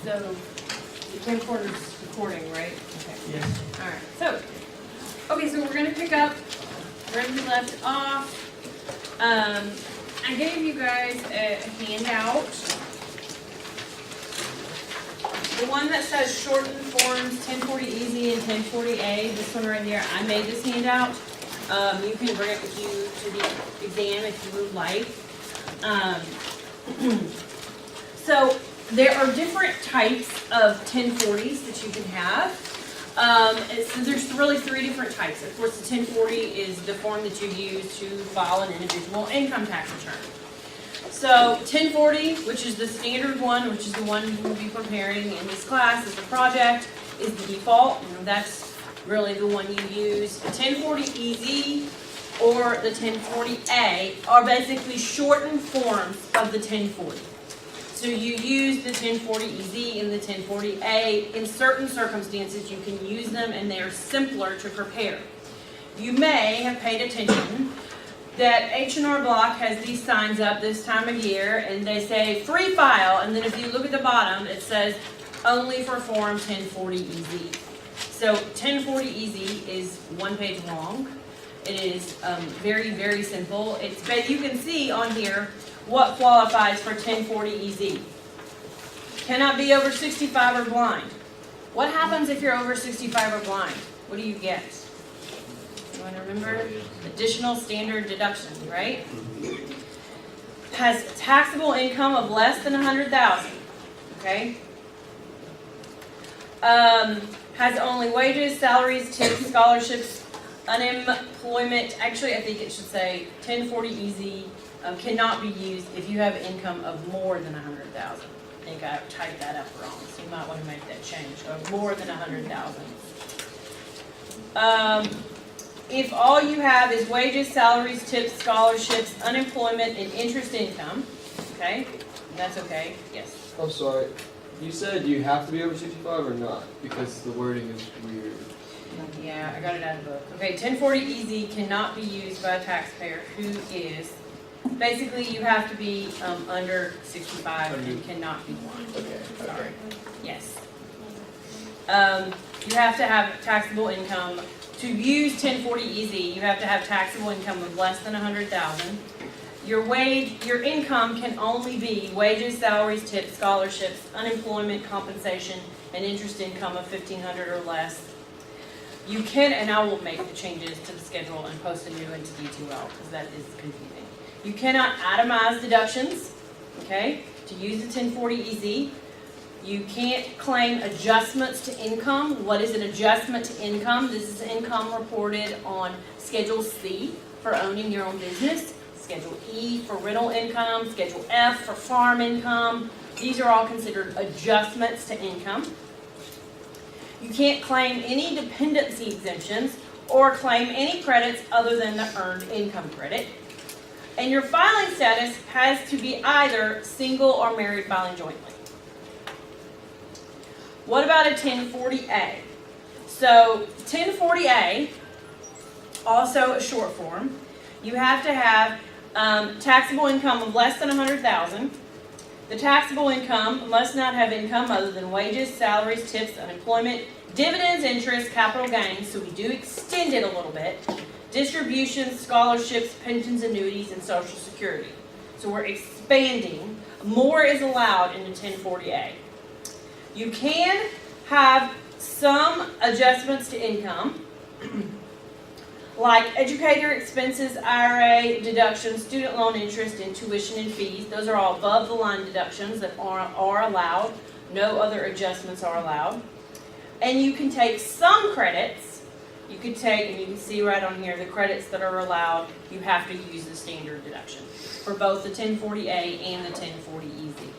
So, the camcorder's recording, right? Okay. Yes. Alright, so, okay, so we're gonna pick up where we left off. I gave you guys a handout. The one that says shortened forms 1040 Easy and 1040A, this one right here, I made this handout. You can bring it with you to the exam if you would like. So there are different types of 1040s that you can have. So there's really three different types. Of course, the 1040 is the form that you use to file an individual income tax return. So 1040, which is the standard one, which is the one you will be preparing in this class as a project, is the default. And that's really the one you use. The 1040 Easy or the 1040A are basically shortened forms of the 1040. So you use the 1040 Easy and the 1040A. In certain circumstances, you can use them and they are simpler to prepare. You may have paid attention that H&R Block has these signs up this time of year and they say free file, and then if you look at the bottom, it says only for form 1040 Easy. So 1040 Easy is one page long. It is very, very simple. You can see on here what qualifies for 1040 Easy. Cannot be over 65 or blind. What happens if you're over 65 or blind? What do you get? You want to remember? Additional standard deduction, right? Has taxable income of less than 100,000. Okay? Has only wages, salaries, tips, scholarships, unemployment. Actually, I think it should say 1040 Easy cannot be used if you have income of more than 100,000. I think I typed that up wrong, so you might want to make that change. Of more than 100,000. If all you have is wages, salaries, tips, scholarships, unemployment, and interest income, okay, that's okay. Yes. I'm sorry. You said you have to be over 65 or not? Because the wording is weird. Yeah, I got it out of the book. Okay, 1040 Easy cannot be used by a taxpayer who is, basically you have to be under 65 and cannot be blind. Okay. Sorry. Yes. You have to have taxable income. To use 1040 Easy, you have to have taxable income of less than 100,000. Your income can only be wages, salaries, tips, scholarships, unemployment compensation, and interest income of $1,500 or less. You can, and I will make the changes to the schedule and post a new into D2L because that is confusing. You cannot itemize deductions, okay, to use the 1040 Easy. You can't claim adjustments to income. What is an adjustment to income? This is income reported on Schedule C for owning your own business, Schedule E for rental income, Schedule F for farm income. These are all considered adjustments to income. You can't claim any dependency exemptions or claim any credits other than the earned income credit. And your filing status has to be either single or married filing jointly. What about a 1040A? So 1040A, also a short form, you have to have taxable income of less than 100,000. The taxable income must not have income other than wages, salaries, tips, unemployment, dividends, interest, capital gains, so we do extend it a little bit, distributions, scholarships, pensions, annuities, and Social Security. So we're expanding. More is allowed in the 1040A. You can have some adjustments to income, like educator expenses, IRA deductions, student loan interest, and tuition and fees. Those are all above the line deductions that are allowed. No other adjustments are allowed. And you can take some credits. You could take, and you can see right on here, the credits that are allowed. You have to use the standard deduction for both the 1040A and the 1040 Easy.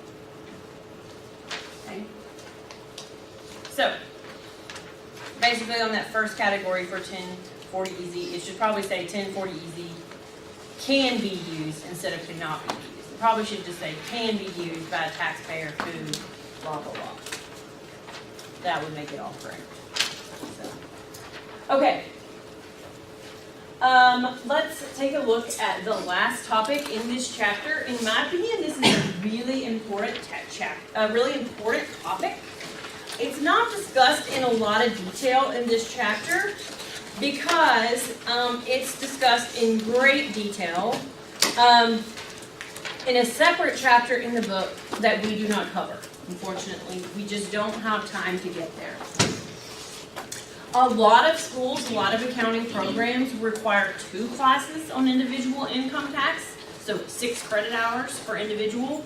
Okay. So, basically on that first category for 1040 Easy, it should probably say 1040 Easy can be used instead of cannot be used. It probably should just say can be used by a taxpayer who blah, blah, blah. That would make it all correct. So, okay. Let's take a look at the last topic in this chapter. In my opinion, this is really important really important topic. It's not discussed in a lot of detail in this chapter because it's discussed in great detail in a separate chapter in the book that we do not cover. Unfortunately, we just don't have time to get there. A lot of schools, a lot of accounting programs require 2 classes on individual income tax, so 6 credit hours for individual.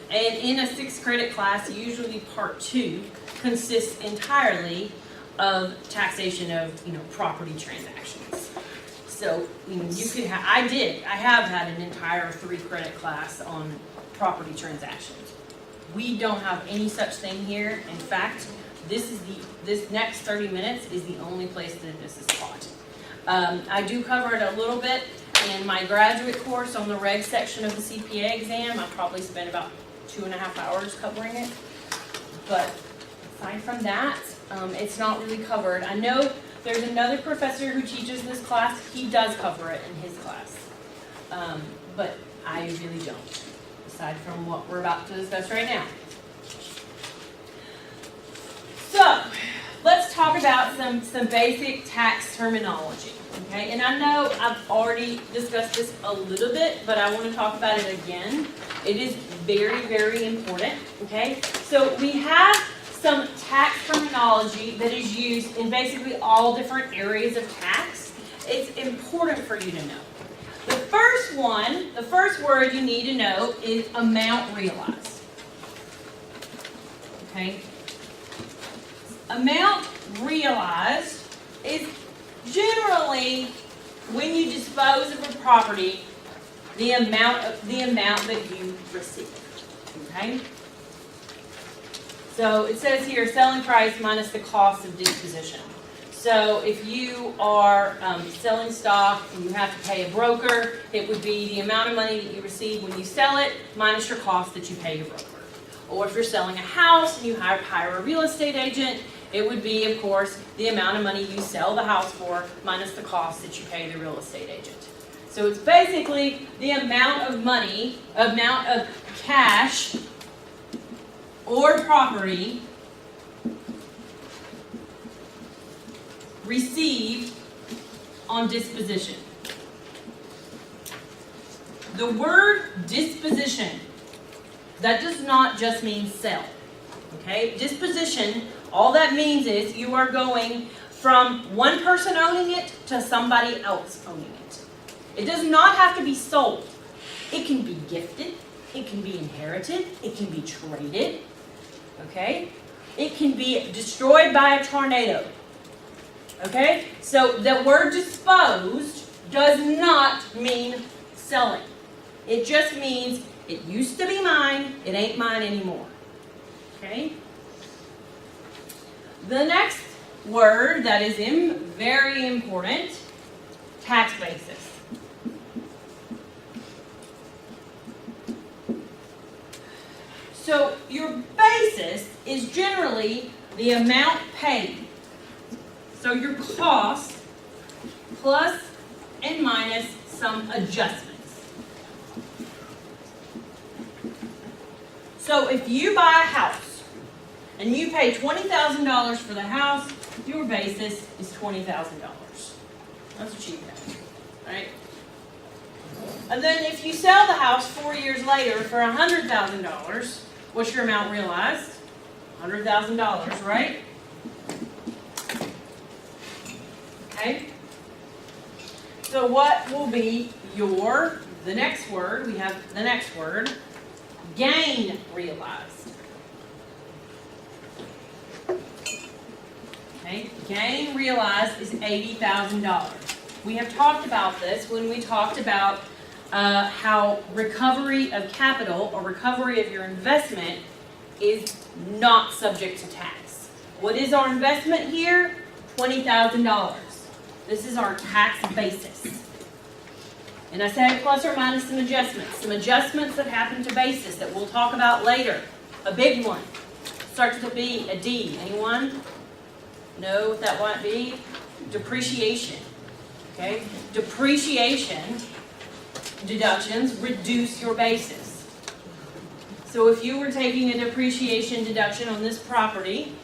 And in a 6 credit class, usually part 2 consists entirely of taxation of, property transactions. So, you could have, I have had an entire 3 credit class on property transactions. We don't have any such thing here. In fact, this next 30 minutes is the only place that this is taught. I do cover it a little bit in my graduate course on the reg section of the CPA exam. I probably spent about 2.5 hours covering it. But aside from that, it's not really covered. I know there's another professor who teaches this class. He does cover it in his class. But I really don't, aside from what we're about to discuss right now. So, let's talk about some basic tax terminology, okay? And I know I've already discussed this a little bit, but I want to talk about it again. It is very, very important, okay? So, we have some tax terminology that is used in basically all different areas of tax. It's important for you to know. The first word you need to know is amount realized, okay? Amount realized is generally when you dispose of a property, the amount that you receive. Okay? So it says here selling price minus the cost of disposition. So if you are selling stock and you have to pay a broker, it would be the amount of money that you receive when you sell it minus your cost that you pay your broker. Or if you're selling a house and you hire a real estate agent, it would be, of course, the amount of money you sell the house for minus the cost that you pay the real estate agent. So it's basically the amount of money, amount of cash or property received on disposition. The word disposition, that does not just mean sell. Okay? Disposition, all that means is you are going from one person owning it to somebody else owning it. It does not have to be sold. It can be gifted. It can be inherited. It can be traded. Okay? It can be destroyed by a tornado. Okay? So the word disposed does not mean selling. It just means it used to be mine, it ain't mine anymore. Okay? The next word that is very important, tax basis. So your basis is generally the amount paid. So your cost plus and minus some adjustments. So if you buy a house and you pay $20,000 for the house, your basis is $20,000. That's what you pay, right? And then if you sell the house 4 years later for $100,000, what's your amount realized? $100,000, right? Okay? So what will be the next word, we have the next word, gain realized. Okay? Gain realized is $80,000. We have talked about this when we talked about how recovery of capital or recovery of your investment is not subject to tax. What is our investment here? $20,000. This is our tax basis. And I said plus or minus some adjustments that happen to basis that we'll talk about later. A big one starts with a B, a D. Anyone know what that might be? Depreciation. Okay? Depreciation deductions reduce your basis. So if you were taking a depreciation deduction on this property,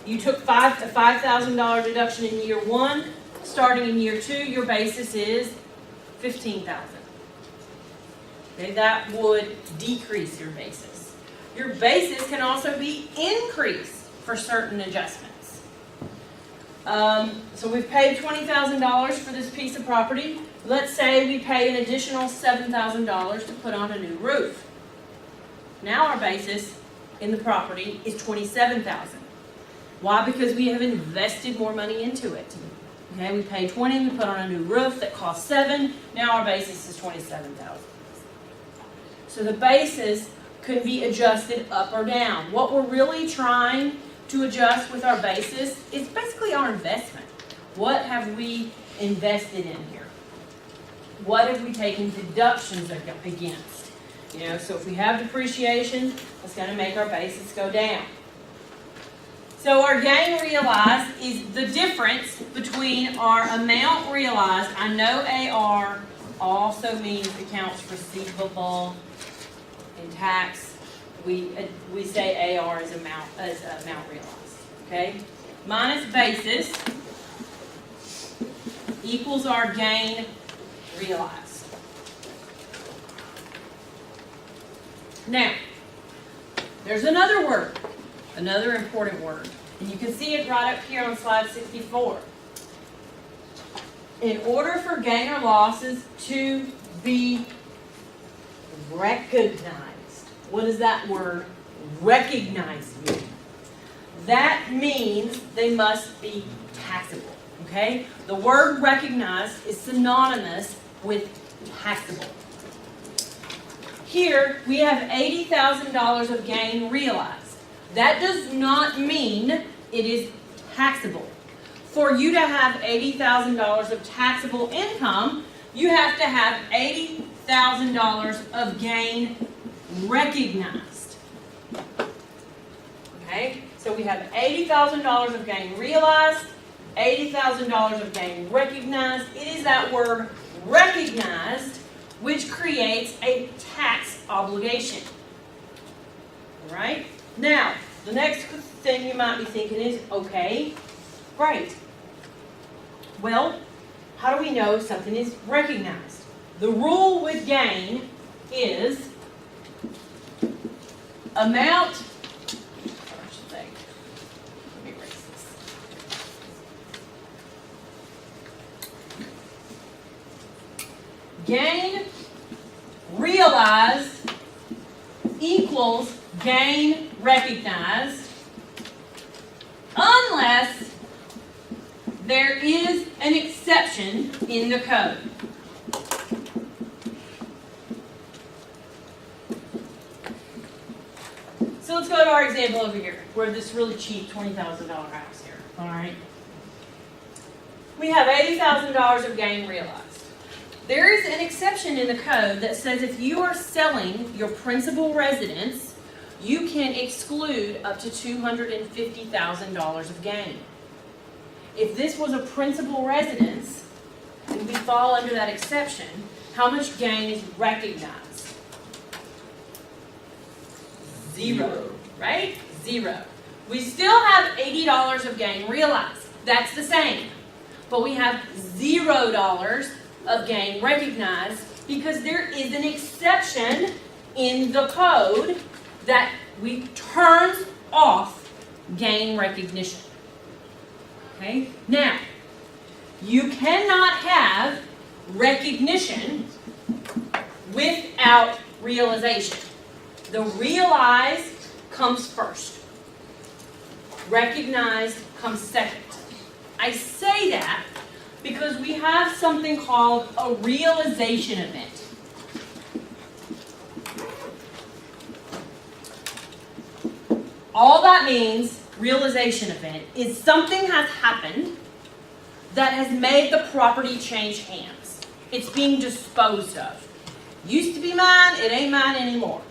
you took a $5,000 deduction in year 1, starting in year 2, your basis is $15,000. Okay, that would decrease your basis. Your basis can also be increased for certain adjustments. So we've paid $20,000 for this piece of property. Let's say we pay an additional $7,000 to put on a new roof. Now our basis in the property is $27,000. Why? Because we have invested more money into it. Okay, we paid $20,000, we put on a new roof that cost $7,000. Now our basis is $27,000. So the basis could be adjusted up or down. What we're really trying to adjust with our basis is basically our investment. What have we invested in here? What have we taken deductions against? You know, so if we have depreciation, it's going to make our basis go down. So our gain realized is the difference between our amount realized. I know AR also means accounts receivable in tax. We say AR is amount realized. Okay, minus basis equals our gain realized. Now, there's another word, another important word, and you can see it right up here on slide 64. In order for gain or losses to be recognized, what does that word recognize mean? That means they must be taxable, okay? The word recognized is synonymous with taxable. Here, we have $80,000 of gain realized. That does not mean it is taxable. For you to have $80,000 of taxable income, you have to have $80,000 of gain recognized. Okay? So we have $80,000 of gain realized, $80,000 of gain recognized. It is that word recognized which creates a tax obligation. All right? Now, the next thing you might be thinking is, okay, great. Well, how do we know something is recognized? The rule with gain is amount, let me erase this. Gain realized equals gain recognized unless there is an exception in the code. So let's go to our example over here, where this really cheap $20,000 house here. All right. We have $80,000 of gain realized. There is an exception in the code that says if you are selling your principal residence, you can exclude up to $250,000 of gain. If this was a principal residence, and we fall under that exception, how much gain is recognized? Zero, right? Zero. We still have $80 of gain realized. That's the same. But we have $0 of gain recognized because there is an exception in the code that we turns off gain recognition. Okay? Now, you cannot have recognition without realization. The realized comes first. Recognized comes second. I say that because we have something called a realization event. All that means, realization event, is something has happened that has made the property change hands. It's being disposed of. Used to be mine, it ain't mine anymore.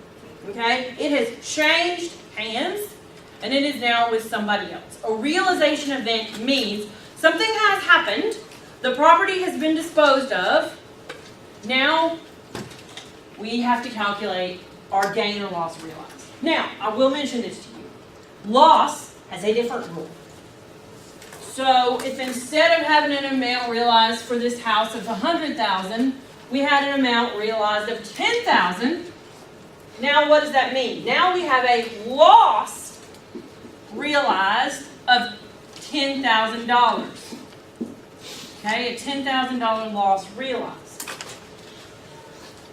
Okay? It has changed hands, and it is now with somebody else. A realization event means something has happened, the property has been disposed of, now we have to calculate are gain or loss realized. Now, I will mention this to you. Loss has a different rule. So if instead of having an amount realized for this house of $100,000, we had an amount realized of $10,000, now what does that mean? Now we have a loss realized of $10,000. Okay, a $10,000 loss realized.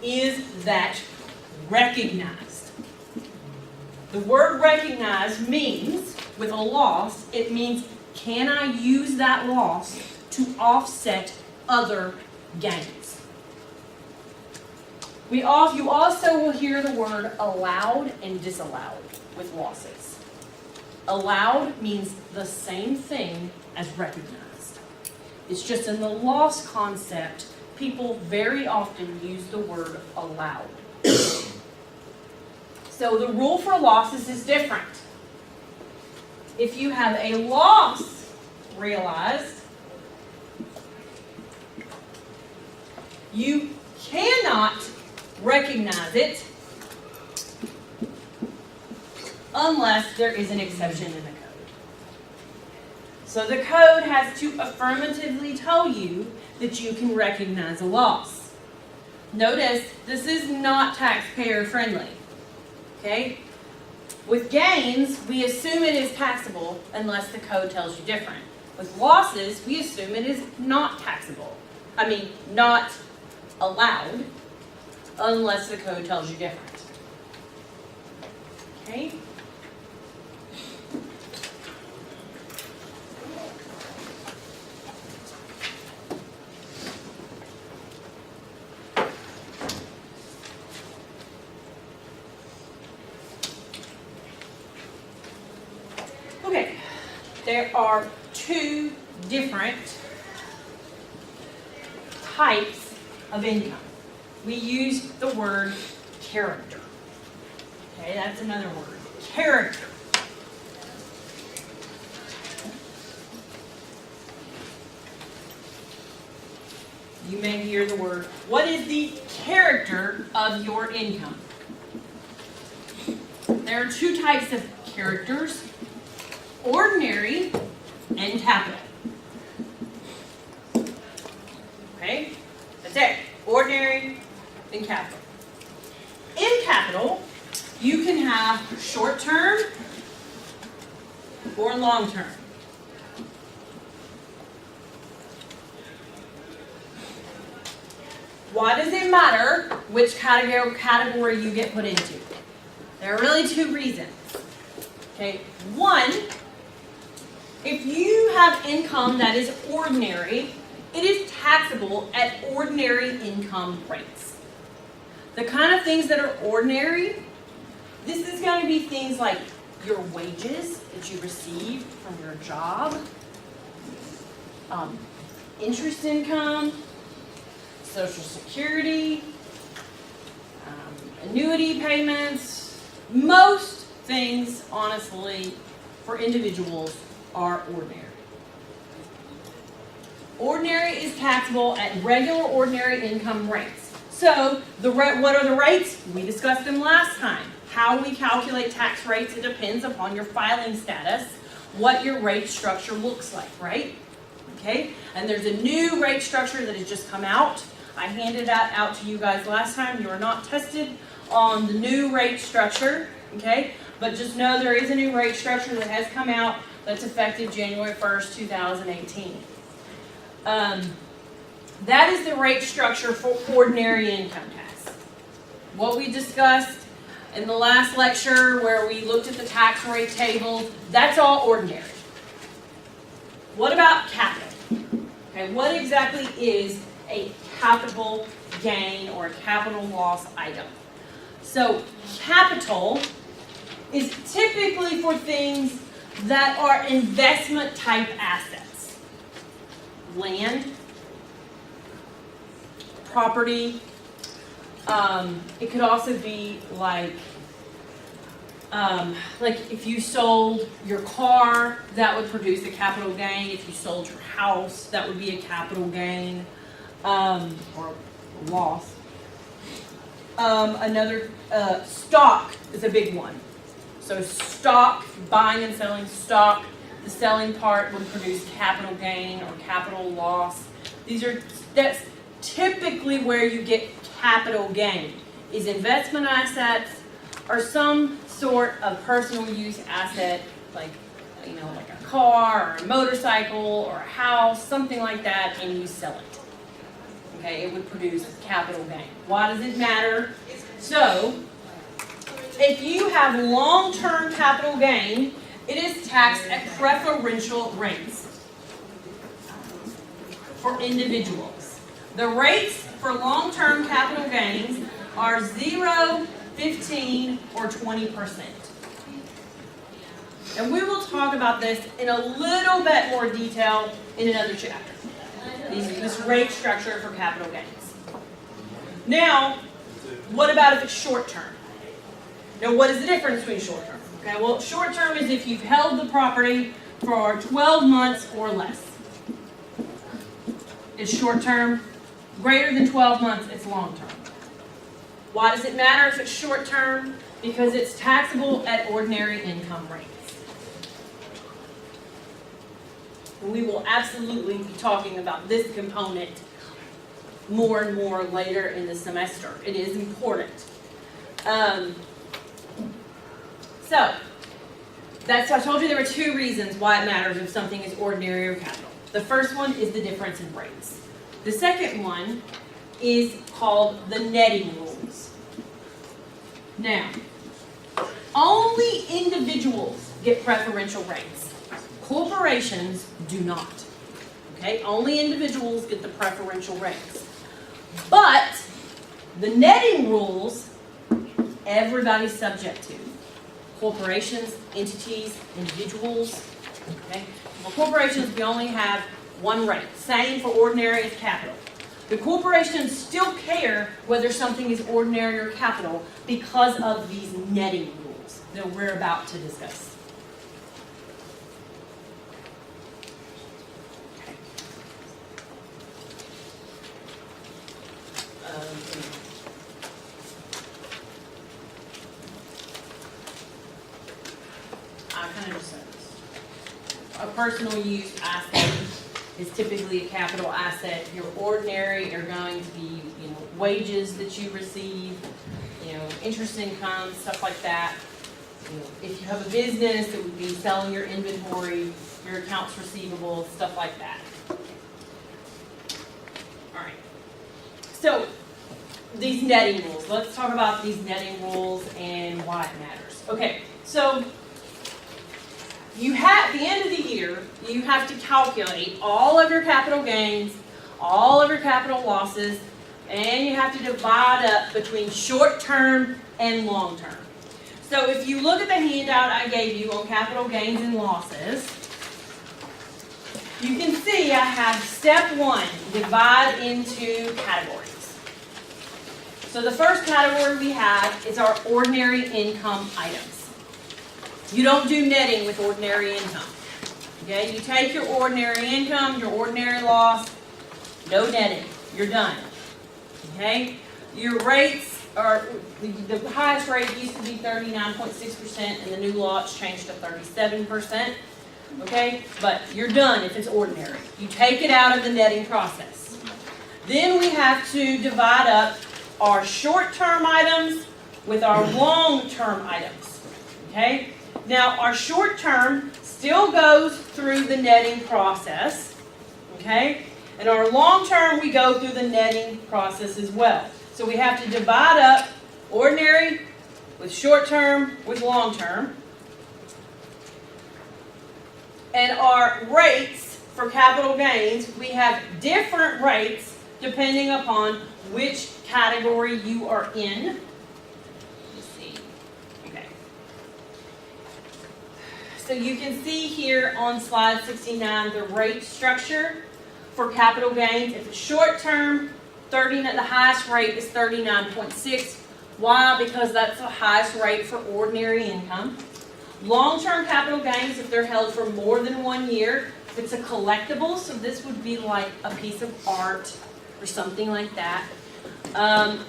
Is that recognized? The word recognize means, with a loss, it means, can I use that loss to offset other gains? You also will hear the word allowed and disallowed with losses. Allowed means the same thing as recognized. It's just in the loss concept, people very often use the word allowed. So the rule for losses is different. If you have a loss realized, you cannot recognize it unless there is an exception in the code. So the code has to affirmatively tell you that you can recognize a loss. Notice, this is not taxpayer friendly. Okay? With gains, we assume it is taxable unless the code tells you different. With losses, we assume it is not taxable. Not allowed unless the code tells you different. Okay? Okay, there are two different types of income. We use the word character. Okay, that's another word. Character. You may hear the word, what is the character of your income? There are two types of characters. Ordinary and capital. Okay? That's it. Ordinary and capital. In capital, you can have short-term or long-term. Why does it matter which category you get put into? There are really two reasons. Okay, one, if you have income that is ordinary, it is taxable at ordinary income rates. The kind of things that are ordinary, this is going to be things like your wages that you receive from your job, interest income, Social Security, annuity payments. Most things, honestly, for individuals are ordinary. Ordinary is taxable at regular ordinary income rates. So, what are the rates? We discussed them last time. How we calculate tax rates, it depends upon your filing status, what your rate structure looks like, right? Okay? And there's a new rate structure that has just come out. I handed that out to you guys last time. You are not tested on the new rate structure, okay? But just know there is a new rate structure that has come out that's effective January 1st, 2018. That is the rate structure for ordinary income tax. What we discussed in the last lecture where we looked at the tax rate table, that's all ordinary. What about capital? Okay, what exactly is a capital gain or a capital loss item? So capital is typically for things that are investment type assets. Land, property. It could also be like if you sold your car, that would produce a capital gain. If you sold your house, that would be a capital gain or loss. Another, stock is a big one. So stock, buying and selling stock, the selling part would produce capital gain or capital loss. That's typically where you get capital gain, is investment assets or some sort of personal use asset, like, like a car or a motorcycle or a house, something like that, and you sell it. Okay, it would produce capital gain. Why does it matter? So, if you have long-term capital gain, it is taxed at preferential rates for individuals. The rates for long-term capital gains are 0, 15, or 20%. And we will talk about this in a little bit more detail in another chapter. This rate structure for capital gains. Now, what about if it's short-term? Now, what is the difference between short-term? Okay, well, short-term is if you've held the property for 12 months or less. It's short-term. Greater than 12 months, it's long-term. Why does it matter if it's short-term? Because it's taxable at ordinary income rates. And we will absolutely be talking about this component more and more later in the semester. It is important. So, I told you there were two reasons why it matters if something is ordinary or capital. The first one is the difference in rates. The second one is called the netting rules. Now, only individuals get preferential rates. Corporations do not. Okay, only individuals get the preferential rates. But the netting rules, everybody's subject to. Corporations, entities, individuals. Okay, for corporations, we only have one rate. Same for ordinary as capital. The corporations still care whether something is ordinary or capital because of these netting rules that we're about to discuss. I kind of just said this. A personal use asset is typically a capital asset. Your ordinary are going to be, wages that you receive, interest income, stuff like that. If you have a business, it would be selling your inventory, your accounts receivable, stuff like that. All right. So, these netting rules. Let's talk about these netting rules and why it matters. Okay, so at the end of the year, you have to calculate all of your capital gains, all of your capital losses, and you have to divide up between short-term and long-term. So if you look at the handout I gave you on capital gains and losses, you can see I have step 1, divide into categories. So the first category we have is our ordinary income items. You don't do netting with ordinary income. Okay, you take your ordinary income, your ordinary loss, no netting. You're done. Okay, your rates are, the highest rate used to be 39.6%, and the new law it's changed to 37%. Okay, but you're done if it's ordinary. You take it out of the netting process. Then we have to divide up our short-term items with our long-term items. Okay? Now, our short-term still goes through the netting process. Okay? And our long-term, we go through the netting process as well. So we have to divide up ordinary with short-term with long-term. And our rates for capital gains, we have different rates depending upon which category you are in. Let's see. Okay. So you can see here on slide 69 the rate structure for capital gains. If it's short term, the highest rate is 39.6. Why? Because that's the highest rate for ordinary income. Long-term capital gains, if they're held for more than 1 year, if it's a collectible, so this would be like a piece of art or something like that,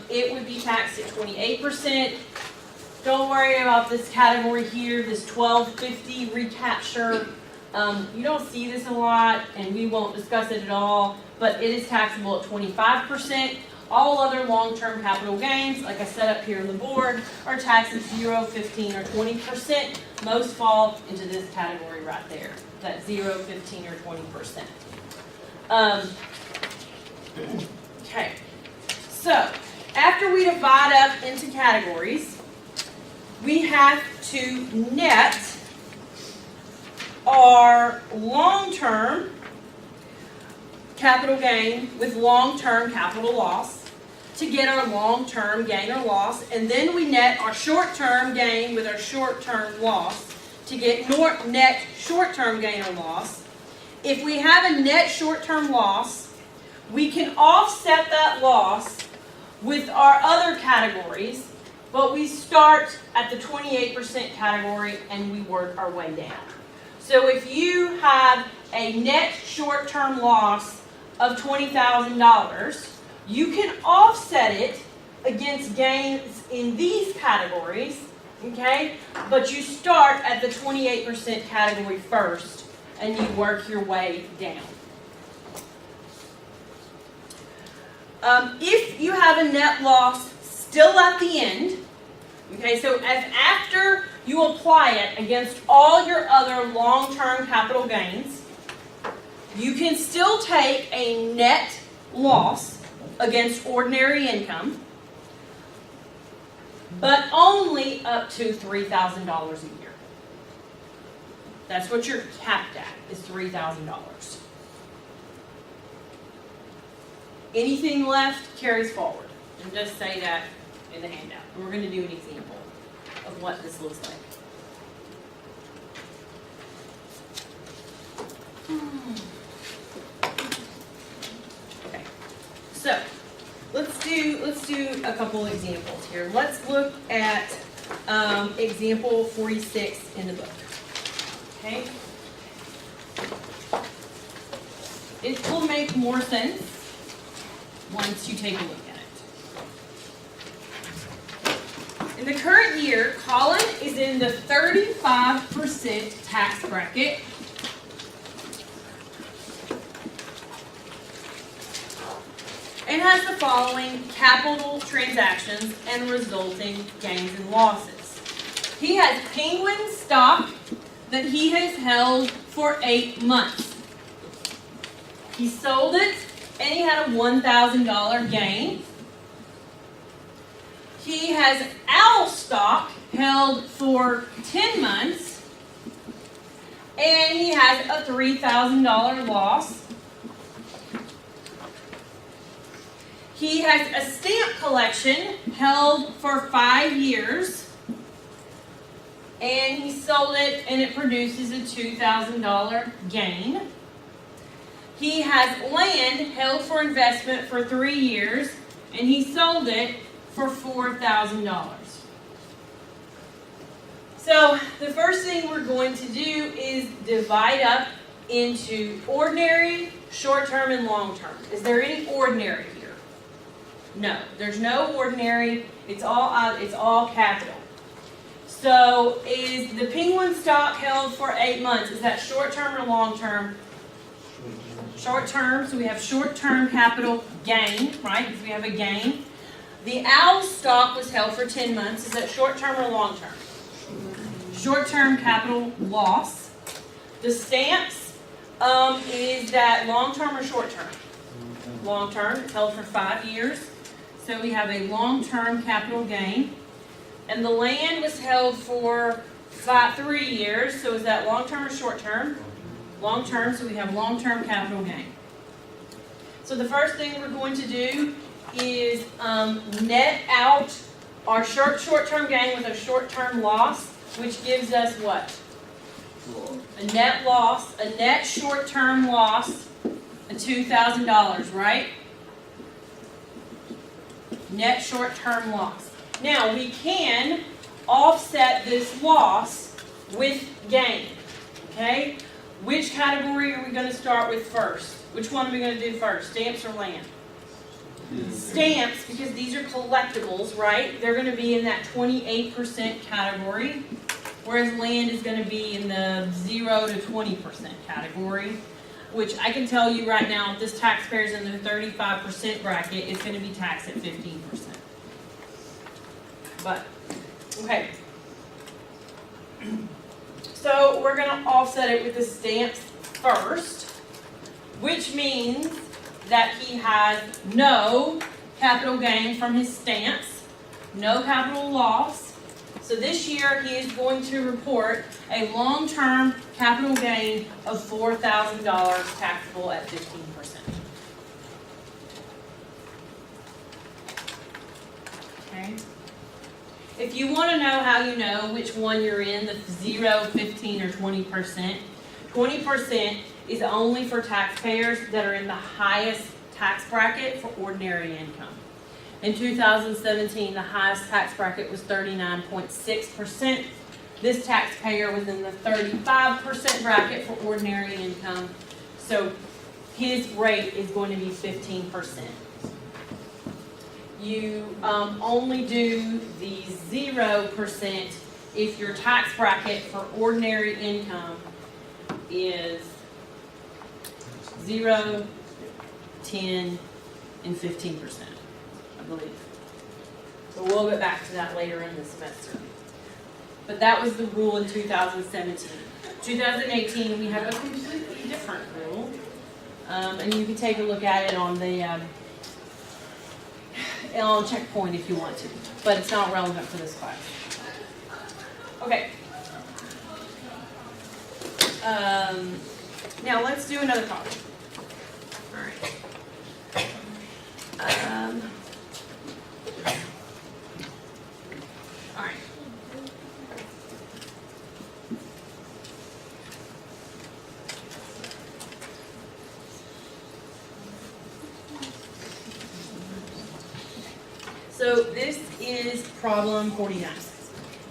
it would be taxed at 28%. Don't worry about this category here, this 1250 recapture. You don't see this a lot, and we won't discuss it at all, but it is taxable at 25%. All other long-term capital gains, like I set up here on the board, are taxed at 0, 15, or 20%. Most fall into this category right there, that 0, 15, or 20%. Okay, so after we divide up into categories, we have to net our long-term capital gain with long-term capital loss to get our long-term gain or loss, and then we net our short-term gain with our short-term loss to get net short-term gain or loss. If we have a net short-term loss, we can offset that loss with our other categories, but we start at the 28% category and we work our way down. So if you have a net short-term loss of $20,000, you can offset it against gains in these categories, okay? But you start at the 28% category first and you work your way down. If you have a net loss still at the end, okay, so as after you apply it against all your other long-term capital gains, you can still take a net loss against ordinary income, but only up to $3,000 a year. That's what you're capped at, is $3,000. Anything left carries forward. And just say that in the handout. And we're going to do an example of what this looks like. Okay. So let's do a couple examples here. Let's look at example 46 in the book. Okay. It will make more sense once you take a look at it. In the current year, Colin is in the 35% tax bracket. And has the following capital transactions and resulting gains and losses. He has Penguin stock that he has held for 8 months. He sold it and he had a $1,000 gain. He has Owl stock held for 10 months and he has a $3,000 loss. He has a stamp collection held for 5 years and he sold it and it produces a $2,000 gain. He has land held for investment for 3 years and he sold it for $4,000. So the first thing we're going to do is divide up into ordinary, short-term, and long-term. Is there any ordinary here? No, there's no ordinary. It's all capital. So is the Penguin stock held for 8 months? Is that short-term or long-term? Short-term. So we have short-term capital gain, right? Because we have a gain. The Owl stock was held for 10 months. Is that short-term or long-term? Short-term capital loss. The stamps, is that long-term or short-term? Long-term. It's held for 5 years. So we have a long-term capital gain. And the land was held for 3 years. So is that long-term or short-term? Long-term. So we have long-term capital gain. So the first thing we're going to do is net out our short-term gain with a short-term loss, which gives us what? A net loss, a net short-term loss of $2,000, right? Net short-term loss. Now we can offset this loss with gain, okay? Which category are we going to start with first? Which one are we going to do first, stamps or land? Stamps, because these are collectibles, right? They're gonna be in that 28% category, whereas land is gonna be in the 0 to 20% category, which I can tell you right now, if this taxpayer is in the 35% bracket, it's gonna be taxed at 15%. But, okay. So we're gonna offset it with the stamps first, which means that he has no capital gain from his stamps, no capital loss. So this year he is going to report a long-term capital gain of $4,000 taxable at 15%. Okay. If you want to know how you know which one you're in, the 0, 15, or 20%, 20% is only for taxpayers that are in the highest tax bracket for ordinary income. In 2017, the highest tax bracket was 39.6%. This taxpayer was in the 35% bracket for ordinary income, so his rate is going to be 15%. You only do the 0% if your tax bracket for ordinary income is 0, 10, and 15%, I believe. So we'll get back to that later in the semester. But that was the rule in 2017. 2018, we have a completely different rule. And you can take a look at it on the on checkpoint if you want to, but it's not relevant for this class. Okay. Now let's do another problem. All right. All right. So this is problem 49.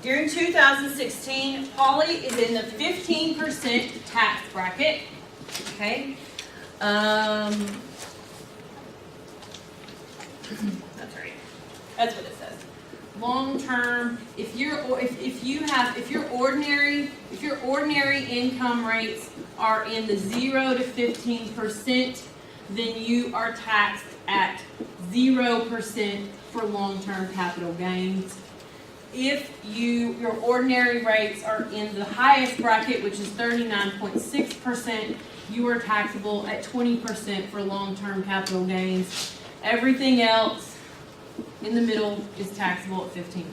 During 2016, Polly is in the 15% tax bracket. Okay. That's right. That's what it says. Long term, if your ordinary income rates are in the 0 to 15%, then you are taxed at 0% for long-term capital gains. If your ordinary rates are in the highest bracket, which is 39.6%, you are taxable at 20% for long-term capital gains. Everything else in the middle is taxable at 15%.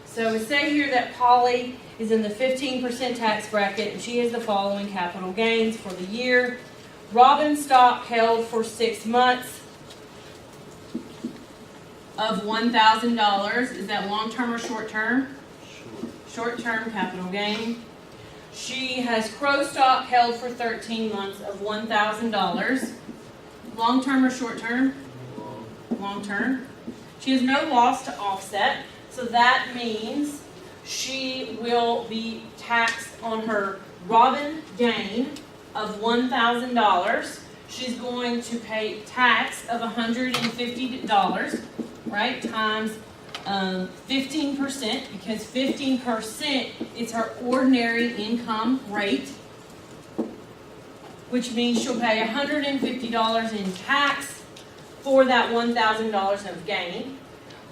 So we say here that Polly is in the 15% tax bracket and she has the following capital gains for the year. Robin stock held for 6 months of $1,000. Is that long-term or short-term? Short-term capital gain. She has Crow stock held for 13 months of $1,000. Long-term or short-term? Long-term. She has no loss to offset, so that means she will be taxed on her Robin gain of $1,000. She's going to pay tax of $150, right, times 15%, because 15% is her ordinary income rate, which means she'll pay $150 in tax for that $1,000 of gain.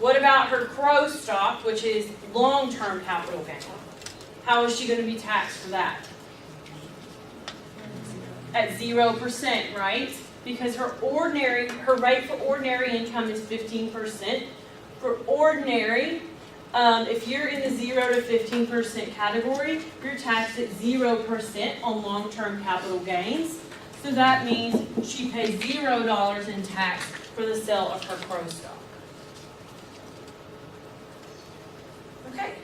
What about her Crow stock, which is long-term capital gain? How is she going to be taxed for that? At 0%, right? Because her rate for ordinary income is 15%. For ordinary, if you're in the 0 to 15% category, you're taxed at 0% on long-term capital gains. So that means she pays $0 in tax for the sale of her Crow stock. Okay.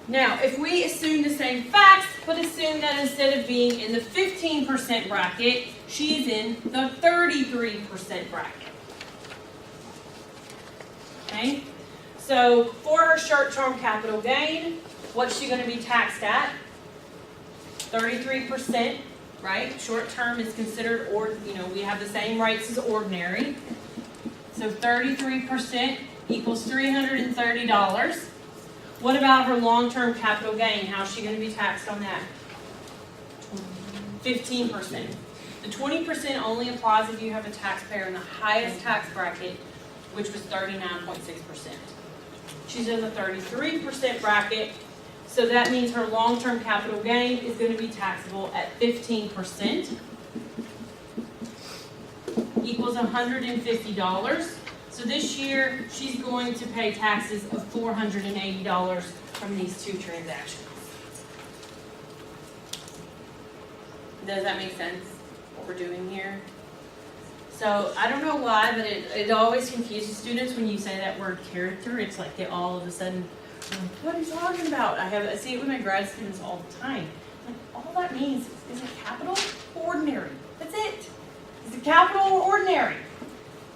Now, if we assume the same facts, but assume that instead of being in the 15% bracket, she is in the 33% bracket. Okay? So, for her short-term capital gain, what's she going to be taxed at? 33%, right? Short-term is considered, we have the same rates as ordinary. So 33% equals $330. What about her long-term capital gain? How's she going to be taxed on that? 15%. The 20% only applies if you have a taxpayer in the highest tax bracket, which was 39.6%. She's in the 33% bracket, so that means her long-term capital gain is going to be taxable at 15%, equals $150. So this year, she's going to pay taxes of $480 from these two transactions. Does that make sense, what we're doing here? So I don't know why, but it always confuses students when you say that word character. It's like they all of a sudden, what are you talking about? I see it with my grad students all the time. Like, all that means is it capital or ordinary? That's it. Is it capital or ordinary?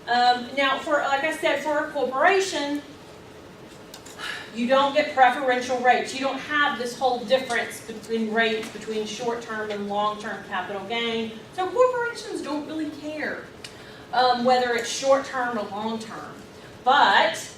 Now, like I said, for a corporation, you don't get preferential rates. You don't have this whole difference between rates between short-term and long-term capital gain. So corporations don't really care whether it's short-term or long-term. But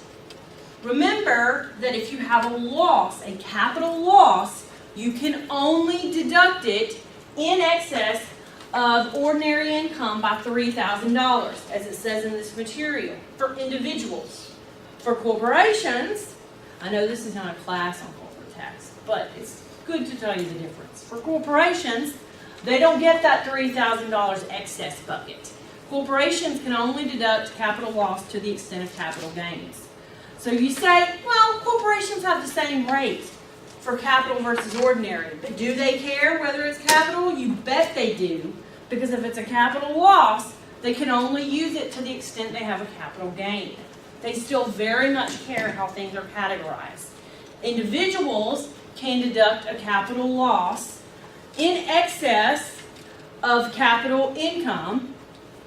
remember that if you have a loss, a capital loss, you can only deduct it in excess of ordinary income by $3,000, as it says in this material, for individuals. For corporations, I know this is not a class on corporate tax, but it's good to tell you the difference. For corporations, they don't get that $3,000 excess bucket. Corporations can only deduct capital loss to the extent of capital gains. So you say, well, corporations have the same rate for capital versus ordinary, but do they care whether it's capital? You bet they do, because if it's a capital loss, they can only use it to the extent they have a capital gain. They still very much care how things are categorized. Individuals can deduct a capital loss in excess of capital income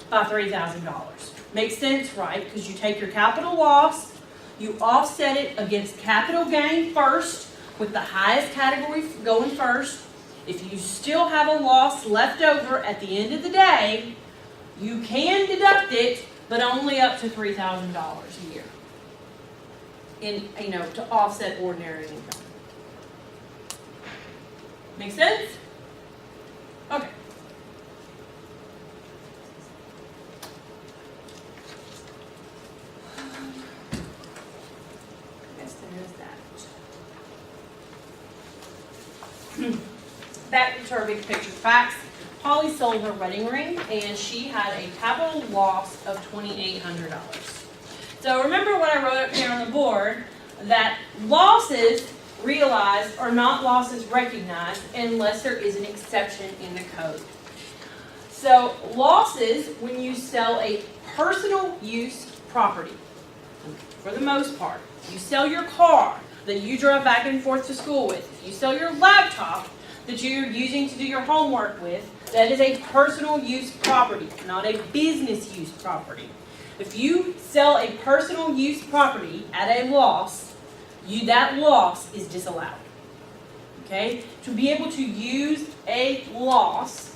by $3,000. Makes sense, right? Because you take your capital loss, you offset it against capital gain first, with the highest category going first. If you still have a loss left over at the end of the day, you can deduct it, but only up to $3,000 a year, to offset ordinary income. Make sense? Okay. I guess there is that. Back to our big picture facts. Holly sold her wedding ring, and she had a capital loss of $2,800. So remember what I wrote up here on the board, that losses realized are not losses recognized unless there is an exception in the code. So losses, when you sell a personal use property, for the most part, you sell your car that you drove back and forth to school with, you sell your laptop that you're using to do your homework with, that is a personal use property, not a business use property. If you sell a personal use property at a loss, that loss is disallowed. Okay? To be able to use a loss,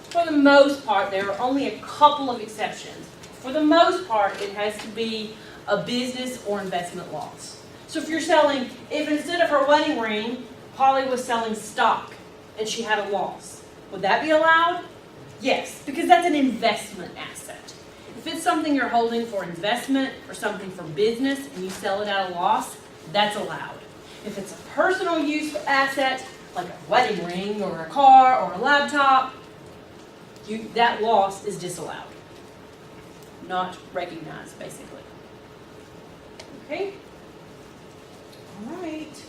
for the most part, there are only a couple of exceptions. For the most part, it has to be a business or investment loss. So if instead of her wedding ring, Holly was selling stock and she had a loss, would that be allowed? Yes, because that's an investment asset. If it's something you're holding for investment or something for business and you sell it at a loss, that's allowed. If it's a personal use asset, like a wedding ring or a car or a laptop, that loss is disallowed. Not recognized, basically. Okay? All right.